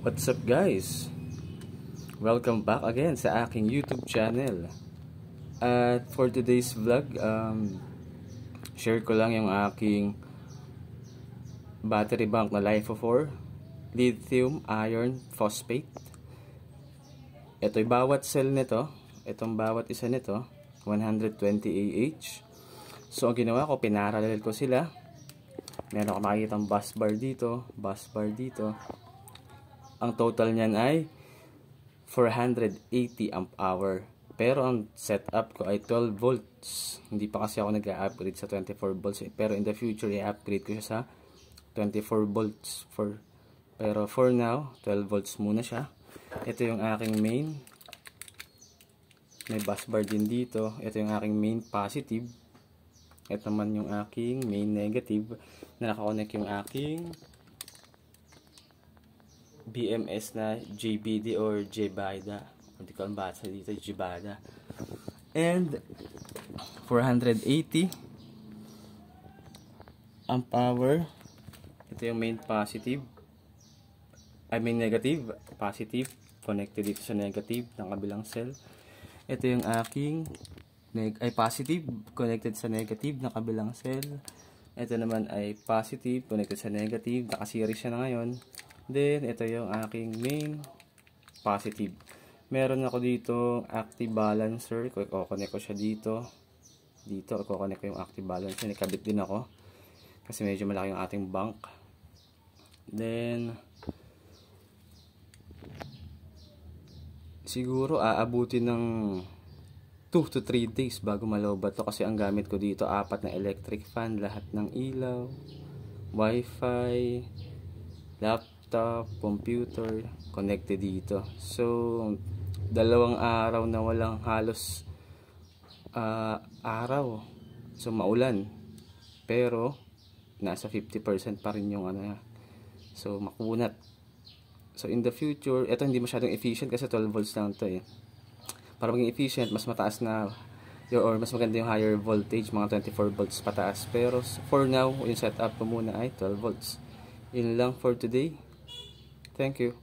What's up guys? Welcome back again sa aking YouTube channel. At for today's vlog, share ko lang yung aking battery bank na LiFePO4 lithium iron phosphate. Ito'y bawat cell nito, itong bawat isa nito 120 Ah. So ang ginawa ko, pinarallel ko sila. Meron akong makikitang bus bar dito. Ang total niyan ay 480 amp hour. Pero ang setup ko ay 12 volts. Hindi pa kasi ako nag-upgrade sa 24 volts. Pero in the future, i-upgrade ko siya sa 24 volts. Pero for now, 12 volts muna siya. Ito yung aking main. May bus bar din dito. Ito yung aking main positive. Ito naman yung aking main negative. Na nakakonect yung aking BMS na JBD or JBADA. Hindi ko ang basa dito, JBADA. And 480 amp hour. Ito yung main positive. Main negative, positive. Connected dito sa negative ng kabilang cell. Ito yung aking positive, connected sa negative ng kabilang cell. Ito naman ay positive, connected sa negative. Nakaseries siya na ngayon. Then, ito yung aking main positive. Meron ako dito active balancer. Iko-connect ko siya dito. Iko-connect ko yung active balancer. Nakabit din ako. Kasi medyo malaki yung ating bank. Then, siguro aabutin ng 2 to 3 days bago malobat to. Kasi ang gamit ko dito, 4 na electric fan. Lahat ng ilaw, wifi, laptop, computer, connected dito. So, 2 araw na walang halos araw. So, maulan. Pero, nasa 50% pa rin yung So, makunat. So, in the future, ito hindi masyadong efficient kasi 12 volts lang ito eh. Para maging efficient, mas mataas na or mas maganda yung higher voltage, mga 24 volts pataas. Pero, for now, yung setup ko muna ay 12 volts. Yun lang for today. Thank you.